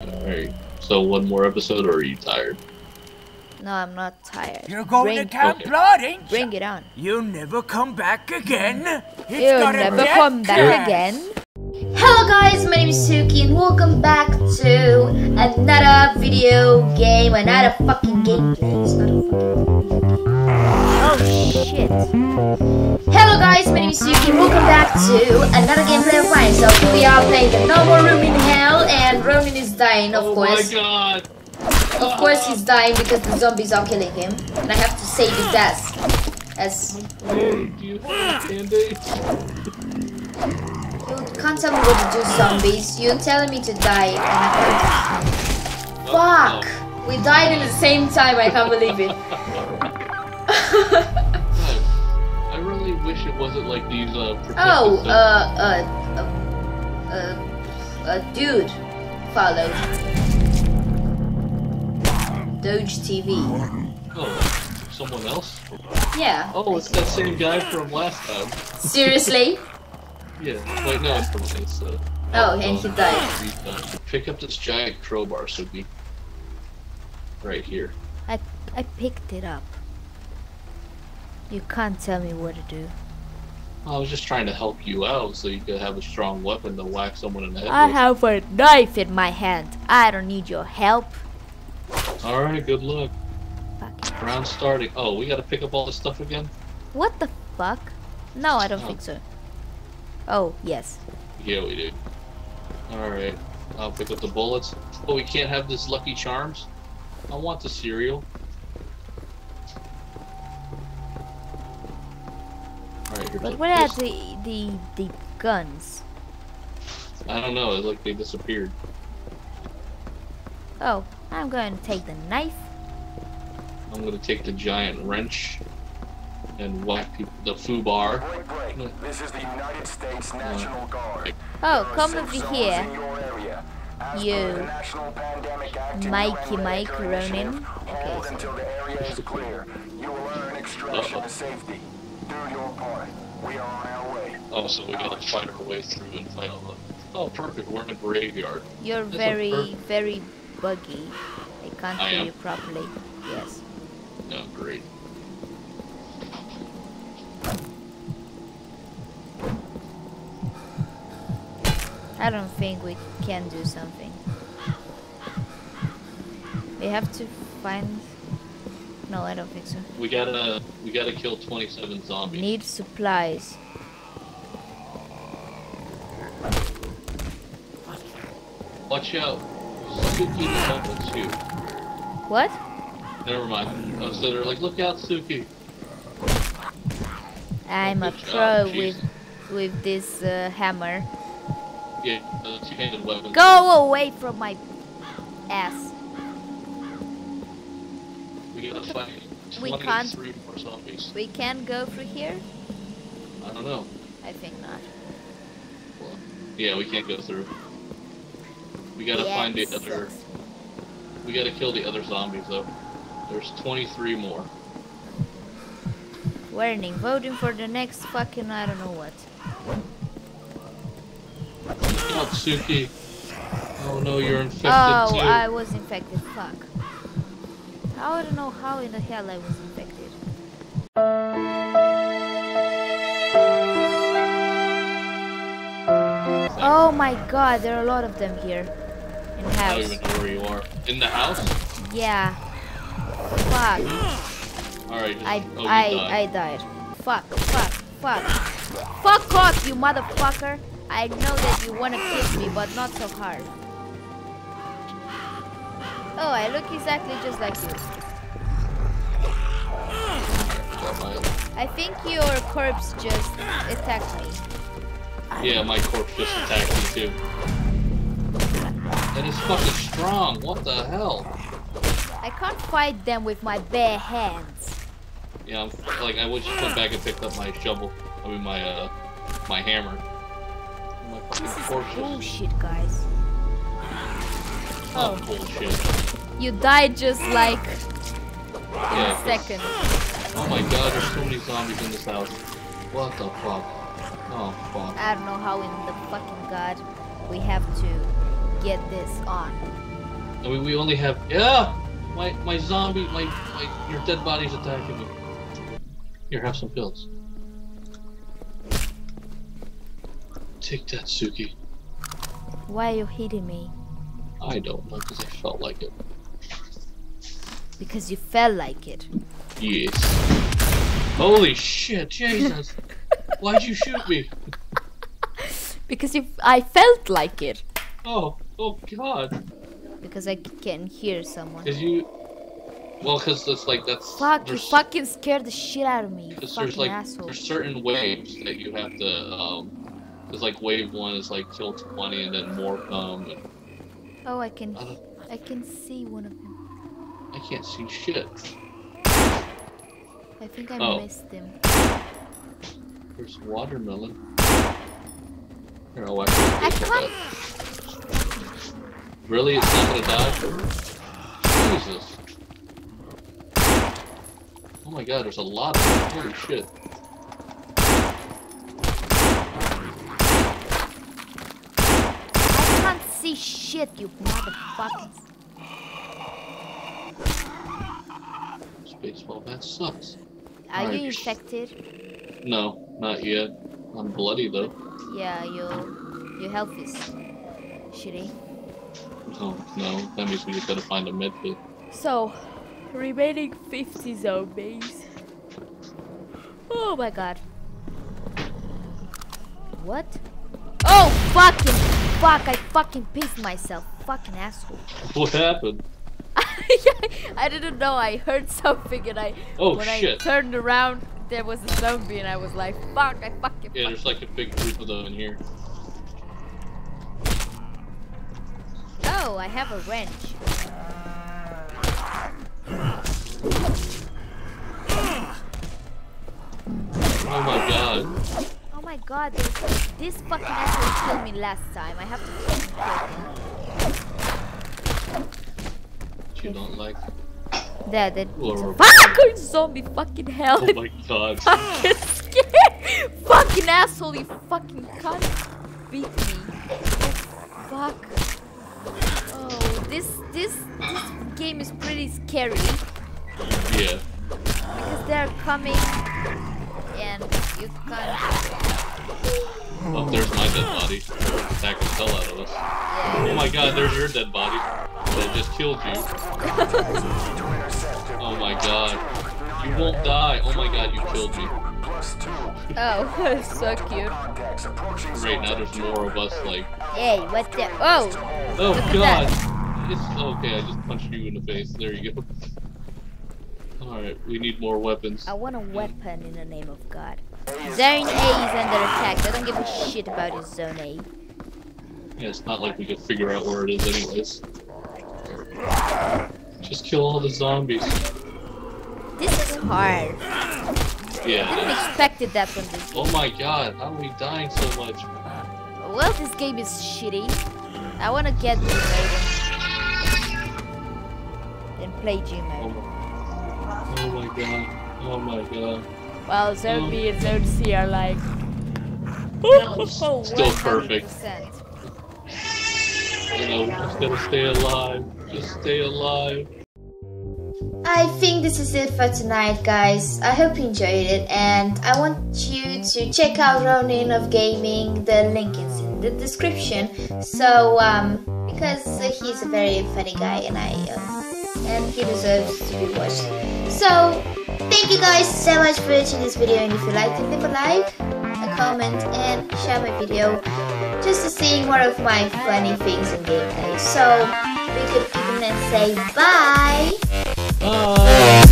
Alright, so one more episode, or are you tired? No, I'm not tired. You're going to Camp Blood, ain't you? Bring it on. You'll never come back again. You'll never come back again. Hello guys, my name is Sookey and welcome back to another video game, another fucking gameplay. It's not a fucking Oh shit. Hello guys, my name is Sookey and welcome back to another gameplay of mine. So we are playing the No More Room in Hell and Ronin is dying, of course. Oh my god! Of course he's dying because the zombies are killing him. And I have to save his ass. Do you have a band-aid? You can't tell me what to do, zombies. You're telling me to die and I can't. Fuck! We died at the same time, I can't believe it. I really wish it wasn't like these a dude followed. Doge TV. Oh, someone else? Yeah. Oh, it's that same guy from last time. Seriously? Yeah. Wait, no, it's oh, and he died. Pick up this giant crowbar, Sookey. Right here. I picked it up. You can't tell me what to do. I was just trying to help you out so you could have a strong weapon to whack someone in the head I with. have a knife in my hand. I don't need your help. Alright, good luck. Fuck. Round starting. Oh, we gotta pick up all this stuff again? What the fuck? No, I don't think so. Oh, yes. Yeah, we do. Alright, I'll pick up the bullets. Oh, we can't have this Lucky Charms? I want the cereal. Alright, here's But where are the guns? I don't know, it's like they disappeared. Oh, I'm going to take the knife. I'm gonna take the giant wrench and whack the foobar. Break. This is the United States National Guard. Oh, come over here. You, Mikey Mike Ronin. Okay, so. Until the area is clear, you will earn extraction to safety. Do your part. We are on our way. Oh, so we gotta fight our way through and fight all the... Oh, perfect, we're in a graveyard. You're very, very buggy. I can't I hear am? you properly. Yes. No, great. I don't think we can do something. We have to find... No, I don't think so. We gotta kill 27 zombies. Need supplies. Watch out. Sookey the too. What? Never mind. Oh, so they're like, look out, Sookey. I'm a Good pro job, with this hammer. Yeah, two-handed weapon. Go away from my ass. We gotta fight We 23 more zombies. We can't go through here? I don't know. I think not. Well, yeah, we can't go through. We gotta find the other... We gotta kill the other zombies, though. There's 23 more. Warning, voting for the next fucking I don't know what. Look out, Sookey. Oh no, you're infected too. I was infected, fuck. I don't know how in the hell I was infected. Oh my god, there are a lot of them here. In the I don't house. even know where you are. In the house? Yeah. Fuck. Alright, I died. Fuck. Fuck off, you motherfucker. I know that you wanna kiss me, but not so hard. Oh, I look exactly just like you. I think your corpse just attacked me. Yeah, my corpse just attacked me too. And it's fucking strong, what the hell? I can't fight them with my bare hands. Yeah, I would just went back and picked up my shovel. I mean my my hammer. My fucking corpse just... Bullshit, guys. Oh, bullshit. You died just like in Yeah, a second. Oh my god, there's so many zombies in this house. What the fuck? Oh fuck. I don't know how in the fucking god we have to get this on. I mean, we only have my zombie, your dead body's attacking me. Here, have some pills. Take that, Sookey. Why are you hitting me? I don't know, because I felt like it. Because you felt like it. Yes. Holy shit, Jesus! Why'd you shoot me? Because I felt like it. Oh God. Because I can hear someone. Because it's like that's. Fuck, you fucking scared the shit out of me. Because Asshole. there's certain waves that you have to there's like wave 1 is like kill 20 and then more come. And, oh, I can see one of them. I can't see shit. I think I missed them. There's watermelon. Here, I'll watch it. I can't. Really? It's not gonna die? Jesus. Oh my god, there's a lot of them. Holy shit. I can't see shit, you motherfuckers. Baseball bat sucks. Are you infected? No, not yet. I'm bloody though. Yeah, your health is shitty. Oh no, that means we just gotta find a med kit. So, remaining 50 zombies. Oh my god. What? Oh fucking fuck! I fucking pissed myself. Fucking asshole. What happened? I didn't know. I heard something and when I turned around, there was a zombie and I was like, fuck! I fucking. Yeah, there's like a big group of them in here. Oh, I have a wrench. Oh my god. Oh my god, this fucking asshole killed me last time. I have to fucking kill him. You don't like that fucking zombie, fucking hell. Oh my god. Fucking scared. Fucking asshole, you fucking cunt. Beat me. Oh, fuck. Oh, this game is pretty scary. Yeah. Because they're coming and you can't. Oh, there's my dead body. They're attacking the hell out of us. Yeah. Oh my god, there's your dead body. That just killed you. Oh my god. You won't die. Oh my god, you killed me. Oh, so cute. Right now there's more of us like. Hey, what the? Oh! Oh god! It's okay, I just punched you in the face. There you go. Alright, we need more weapons. I want a weapon in the name of God. Zone A is under attack. I don't give a shit about his Zone A. Yeah, it's not like we could figure out where it is anyways. Just kill all the zombies. This is hard. Yeah. I didn't expect that from this game. Oh my god, how are we dying so much? Well, this game is shitty. I want to get this later. Then play G mode. Oh my god. Oh my god. Well, Zone B and Zone C are like... Still perfect. You know, just gotta stay alive. Just stay alive. I think this is it for tonight, guys. I hope you enjoyed it, and I want you to check out Ronin of Gaming. The link is in the description. So, because he's a very funny guy, and he deserves to be watched. So, thank you guys so much for watching this video, and if you liked it, leave a like, a comment, and share my video just to see more of my funny things in gameplay. So, we could even say bye. Bye.